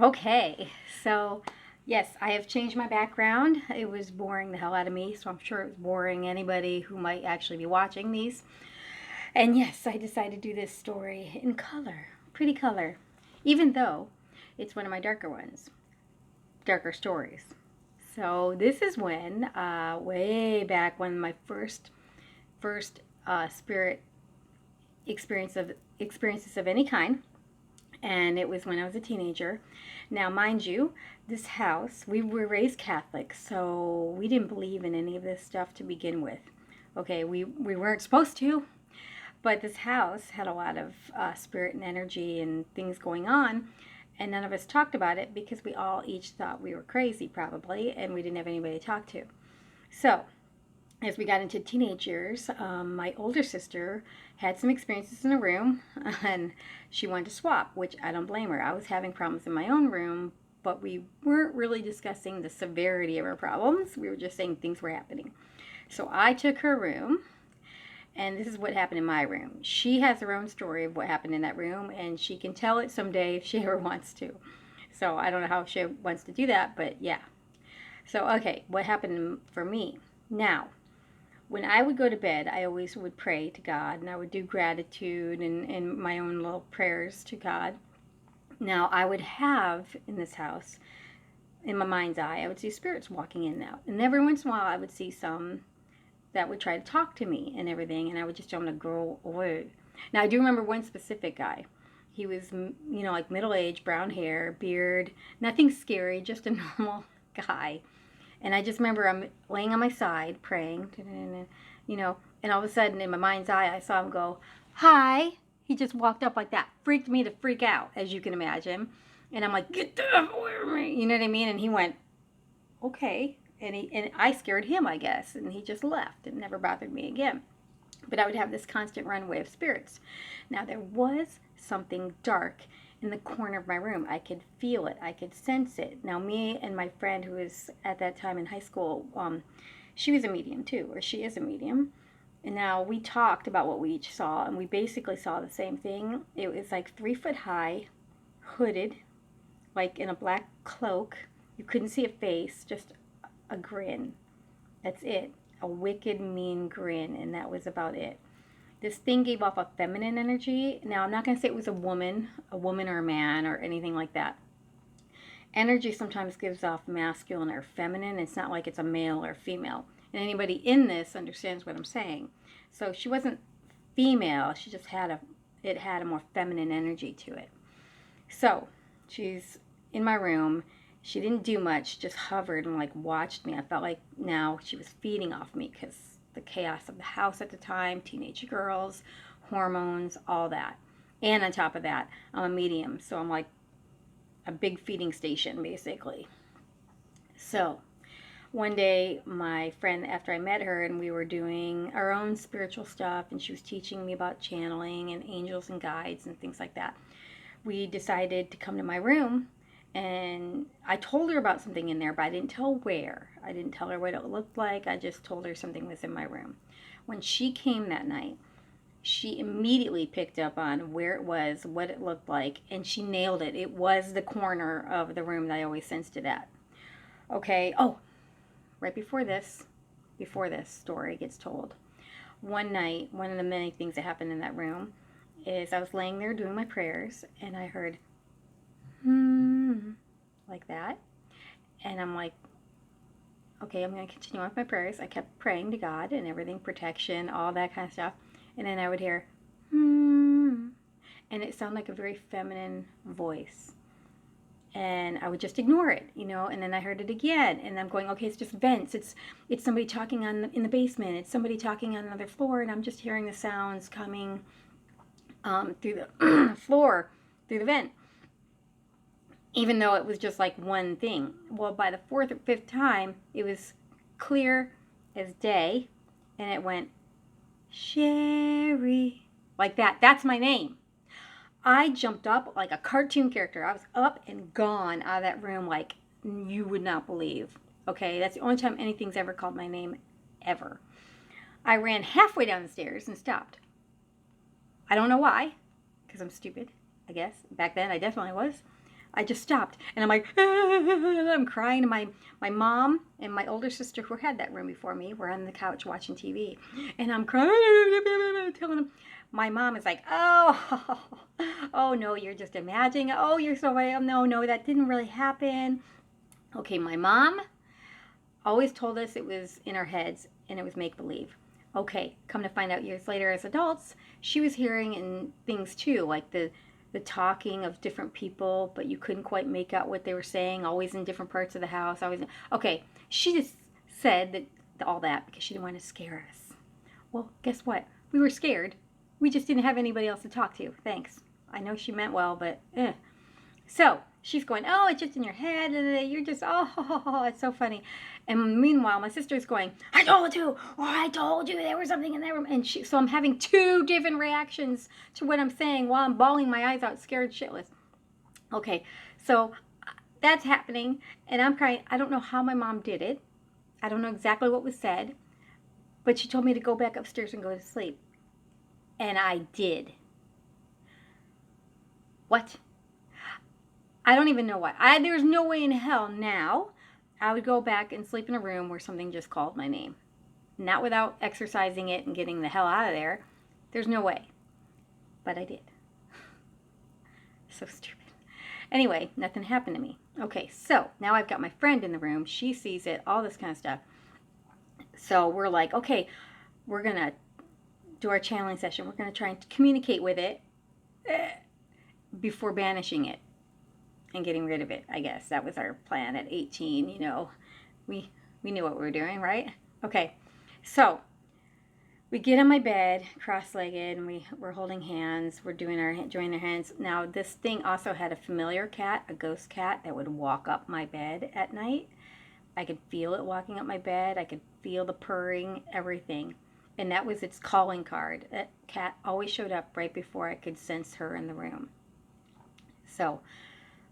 Okay, so yes, I have changed my background. It was boring the hell out of me, so I'm sure it was boring anybody who might actually be watching these. And yes, I decided to do this story in color, pretty color, even though it's one of my darker ones, darker stories. So this is when, way back when my first spirit experiences of any kind, and it was when I was a teenager. Now, mind you, this house, we were raised Catholic, so we didn't believe in any of this stuff to begin with. Okay, we weren't supposed to, but this house had a lot of spirit and energy and things going on, and none of us talked about it because we all each thought we were crazy, probably, and we didn't have anybody to talk to. So, as we got into teenage years, my older sister had some experiences in a room and she wanted to swap, which I don't blame her. I was having problems in my own room, but we weren't really discussing the severity of our problems. We were just saying things were happening. So I took her room, and this is what happened in my room. She has her own story of what happened in that room, and she can tell it someday if she ever wants to. So I don't know how she wants to do that, but yeah. So, okay, what happened for me? Now, when I would go to bed, I always would pray to God and I would do gratitude and my own little prayers to God. Now, I would have in this house, in my mind's eye, I would see spirits walking in and out. And every once in a while, I would see some that would try to talk to me and everything, and I would just tell them to go away. Now, I do remember one specific guy. He was, like middle aged, brown hair, beard, nothing scary, just a normal guy. And I just remember I'm laying on my side praying, and all of a sudden in my mind's eye, I saw him go, "Hi." He just walked up like that. Freaked me to freak out, as you can imagine. And I'm like, "Get the F away from me." You know what I mean? And he went, "Okay." And I scared him, I guess. And he just left and never bothered me again. But I would have this constant runway of spirits. Now, there was something dark in the corner of my room. I could feel it. I could sense it. Now, me and my friend, who was at that time in high school, she was a medium too, or she is a medium. And now we talked about what we each saw, and we basically saw the same thing. It was like 3 foot high, hooded, like in a black cloak. You couldn't see a face, just a grin. That's it. A wicked, mean grin, and that was about it. This thing gave off a feminine energy. Now, I'm not going to say it was a woman or a man or anything like that. Energy sometimes gives off masculine or feminine. It's not like it's a male or female. And anybody in this understands what I'm saying. So she wasn't female. She just it had a more feminine energy to it. So she's in my room. She didn't do much, just hovered and like watched me. I felt like now she was feeding off me because the chaos of the house at the time, teenage girls, hormones, all that. And on top of that, I'm a medium, so I'm like a big feeding station basically. So one day, my friend, after I met her and we were doing our own spiritual stuff, and she was teaching me about channeling and angels and guides and things like that, we decided to come to my room. And I told her about something in there, but I didn't tell where. I didn't tell her what it looked like. I just told her something was in my room. When she came that night, she immediately picked up on where it was, what it looked like, and she nailed it. It was the corner of the room that I always sensed it at. Okay. Oh, right before this story gets told, one night, one of the many things that happened in that room is I was laying there doing my prayers, and I heard, like that. And I'm like, okay, I'm going to continue with my prayers. I kept praying to God and everything, protection, all that kind of stuff. And then I would hear, and it sounded like a very feminine voice. And I would just ignore it, and then I heard it again, and I'm going, okay, it's just vents. It's somebody talking in the basement. It's somebody talking on another floor, and I'm just hearing the sounds coming through the floor, through the vent, even though it was just like one thing. Well, by the fourth or fifth time, it was clear as day, and it went, Sherry, like that. That's my name. I jumped up like a cartoon character. I was up and gone out of that room like you would not believe. Okay, that's the only time anything's ever called my name, ever. I ran halfway down the stairs and stopped. I don't know why, because I'm stupid, I guess. Back then, I definitely was. I just stopped, and I'm like, I'm crying. And my mom and my older sister, who had that room before me, were on the couch watching TV, and I'm crying, telling them. My mom is like, oh, oh no, you're just imagining. Oh, you're so right. No, no, that didn't really happen. Okay, my mom always told us it was in our heads and it was make believe. Okay, come to find out years later as adults, she was hearing and things too, like the talking of different people, but you couldn't quite make out what they were saying, always in different parts of the house. Okay, she just said that all that because she didn't want to scare us. Well, guess what? We were scared. We just didn't have anybody else to talk to. Thanks. I know she meant well, but So she's going, oh, it's just in your head, and you're just, oh, it's so funny. And meanwhile, my sister's going, I told you, I told you there was something in that room. And so I'm having two different reactions to what I'm saying while I'm bawling my eyes out, scared shitless. Okay, so that's happening, and I'm crying. I don't know how my mom did it. I don't know exactly what was said, but she told me to go back upstairs and go to sleep. And I did. What? I don't even know why. There's no way in hell now I would go back and sleep in a room where something just called my name. Not without exercising it and getting the hell out of there. There's no way. But I did. So stupid. Anyway, nothing happened to me. Okay, so now I've got my friend in the room. She sees it, all this kind of stuff. So we're like, okay, we're going to do our channeling session. We're going to try and communicate with it before banishing it and getting rid of it, I guess. That was our plan at 18, you know. We knew what we were doing, right? Okay, so we get on my bed, cross-legged, and we're holding hands. We're doing joining our hands. Now, this thing also had a familiar cat, a ghost cat, that would walk up my bed at night. I could feel it walking up my bed. I could feel the purring, everything. And that was its calling card. That cat always showed up right before I could sense her in the room. So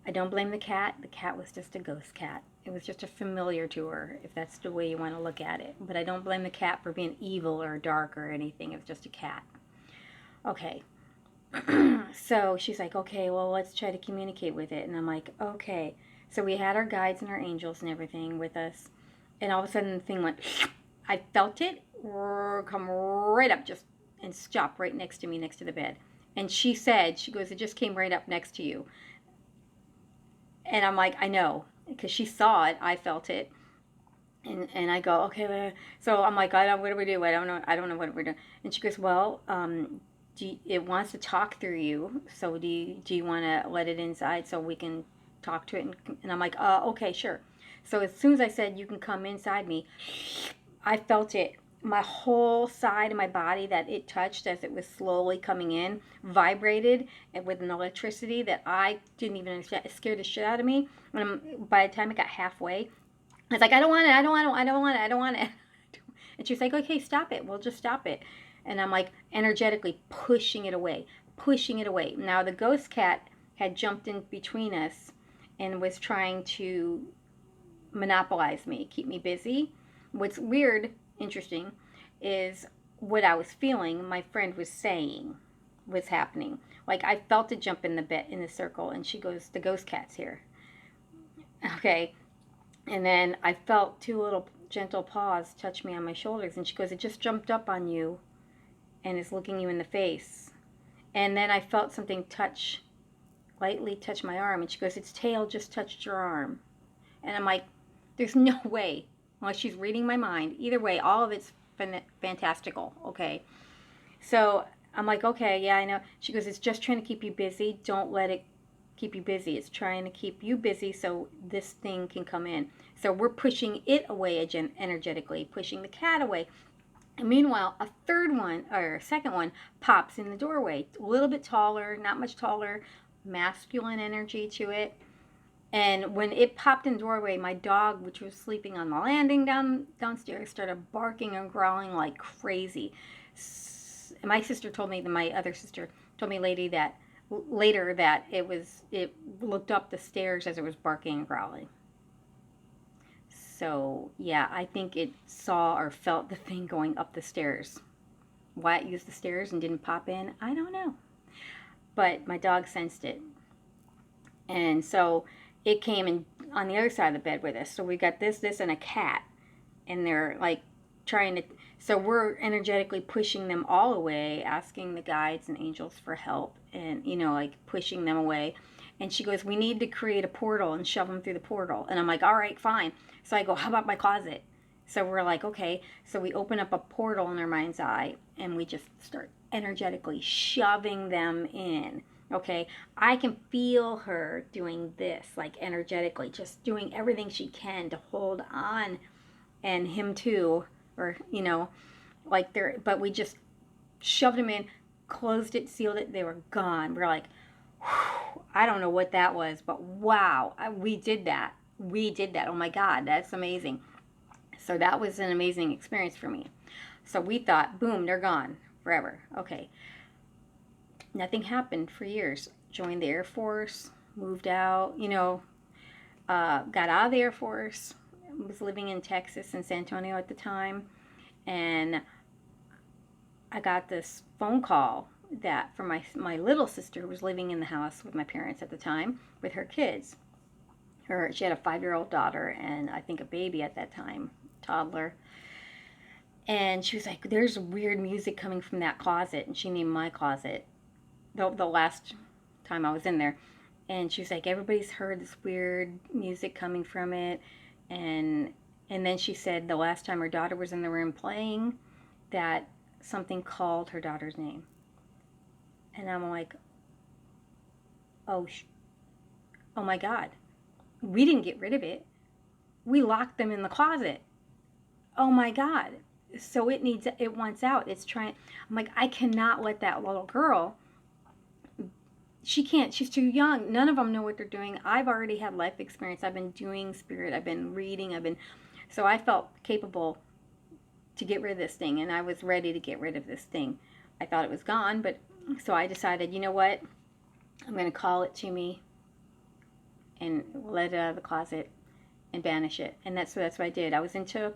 I don't blame the cat. The cat was just a ghost cat. It was just a familiar to her, if that's the way you want to look at it. But I don't blame the cat for being evil or dark or anything. It was just a cat. Okay. So she's like, okay, well, let's try to communicate with it. And I'm like, okay. So we had our guides and our angels and everything with us. And all of a sudden the thing went, I felt it come right up just and stop right next to me, next to the bed. And she goes, it just came right up next to you. And I'm like, I know, because she saw it, I felt it. And I go, okay, so I'm like, what do we do? I don't know what we're doing. And she goes, well, it wants to talk through you, so do you want to let it inside so we can talk to it? And I'm like, okay, sure. So as soon as I said, you can come inside me, I felt it. My whole side of my body that it touched as it was slowly coming in vibrated and with an electricity that I didn't even understand. It scared the shit out of me. And by the time it got halfway, I was like, I don't want it. And she's like, okay, stop it. We'll just stop it. And I'm like energetically pushing it away. Now the ghost cat had jumped in between us and was trying to monopolize me, keep me busy. What's weird, interesting, is what I was feeling, my friend was saying was happening. Like I felt it jump in the bed in the circle, and she goes, the ghost cat's here. Okay. And then I felt two little gentle paws touch me on my shoulders, and she goes, it just jumped up on you and is looking you in the face. And then I felt something lightly touch my arm, and she goes, its tail just touched your arm. And I'm like, there's no way. Well, she's reading my mind. Either way, all of it's fantastical, okay? So I'm like, okay, yeah, I know. She goes, it's just trying to keep you busy. Don't let it keep you busy. It's trying to keep you busy so this thing can come in. So we're pushing it away energetically, pushing the cat away. And meanwhile, a second one pops in the doorway. A little bit taller, not much taller, masculine energy to it. And when it popped in the doorway, my dog, which was sleeping on the landing downstairs, started barking and growling like crazy. My sister told me, my other sister told me later that it looked up the stairs as it was barking and growling. So yeah, I think it saw or felt the thing going up the stairs. Why it used the stairs and didn't pop in, I don't know. But my dog sensed it. And so it came in on the other side of the bed with us. So we got this, and a cat. And they're like trying to, so we're energetically pushing them all away, asking the guides and angels for help, and, like pushing them away. And she goes, we need to create a portal and shove them through the portal. And I'm like, all right, fine. So I go, how about my closet? So we're like, okay. So we open up a portal in our mind's eye, and we just start energetically shoving them in. Okay, I can feel her doing this, like energetically, just doing everything she can to hold on, and him too, or, like they're, but we just shoved them in, closed it, sealed it, they were gone. We're like, whew, I don't know what that was, but wow, we did that. We did that. Oh my God, that's amazing. So that was an amazing experience for me. So we thought, boom, they're gone forever. Okay. Nothing happened for years. Joined the Air Force, moved out, got out of the Air Force, was living in Texas in San Antonio at the time, and I got this phone call that from my little sister, who was living in the house with my parents at the time with her kids. She had a 5-year-old daughter and I think a baby at that time, toddler. And she was like, there's weird music coming from that closet. And she named my closet the last time I was in there. And she was like, everybody's heard this weird music coming from it. And then she said the last time her daughter was in the room playing, that something called her daughter's name. And I'm like, oh my God. We didn't get rid of it. We locked them in the closet. Oh my God. So it wants out. It's trying. I'm like, I cannot let that little girl. She can't. She's too young. None of them know what they're doing. I've already had life experience. I've been doing spirit. I've been reading. So I felt capable to get rid of this thing, and I was ready to get rid of this thing. I thought it was gone, but so I decided, you know what? I'm going to call it to me and let it out of the closet and banish it. And that's what I did. I was into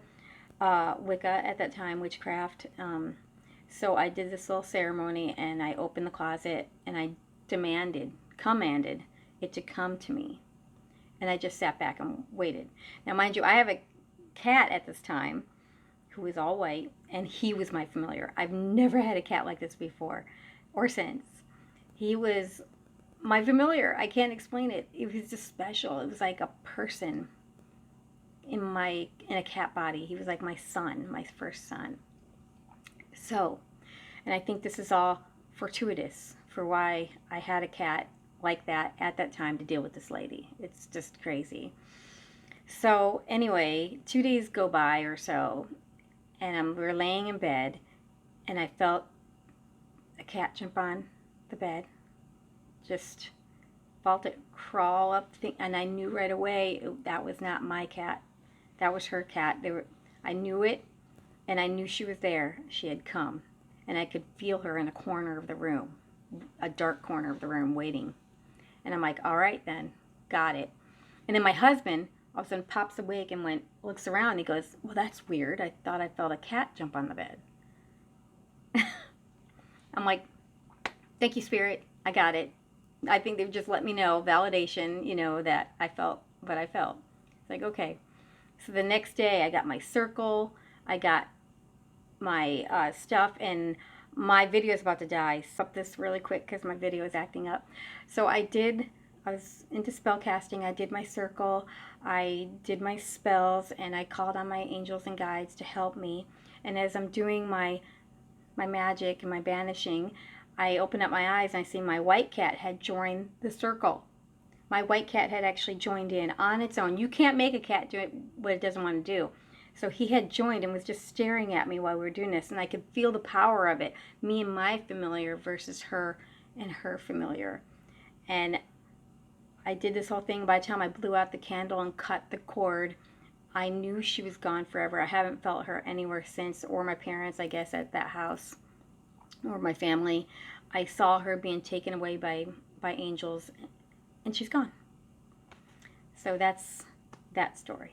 Wicca at that time, witchcraft. So I did this little ceremony, and I opened the closet, and I commanded it to come to me. And I just sat back and waited. Now, mind you, I have a cat at this time who was all white, and he was my familiar. I've never had a cat like this before or since. He was my familiar. I can't explain it. It was just special. It was like a person in a cat body. He was like my son, my first son. So, and I think this is all fortuitous for why I had a cat like that at that time to deal with this lady. It's just crazy. So anyway, 2 days go by or so, and we're laying in bed, and I felt a cat jump on the bed. Just felt it crawl up, and I knew right away that was not my cat. That was her cat. I knew it, and I knew she was there. She had come, and I could feel her in a corner of the room, a dark corner of the room, waiting. And I'm like, all right then, got it. And then my husband all of a sudden pops awake and looks around, and he goes, well, that's weird. I thought I felt a cat jump on the bed. I'm like, thank you, Spirit. I got it. I think they've just let me know, validation, that I felt what I felt. It's like, okay. So the next day I got my circle, I got my stuff, and my video is about to die. Stop this really quick because my video is acting up. So I was into spell casting. I did my circle, I did my spells, and I called on my angels and guides to help me. And as I'm doing my magic and my banishing, I opened up my eyes and I see my white cat had joined the circle. My white cat had actually joined in on its own. You can't make a cat do what it doesn't want to do. So he had joined and was just staring at me while we were doing this, and I could feel the power of it, me and my familiar versus her and her familiar. And I did this whole thing. By the time I blew out the candle and cut the cord, I knew she was gone forever. I haven't felt her anywhere since, or my parents, I guess, at that house, or my family. I saw her being taken away by angels, and she's gone. So that's that story.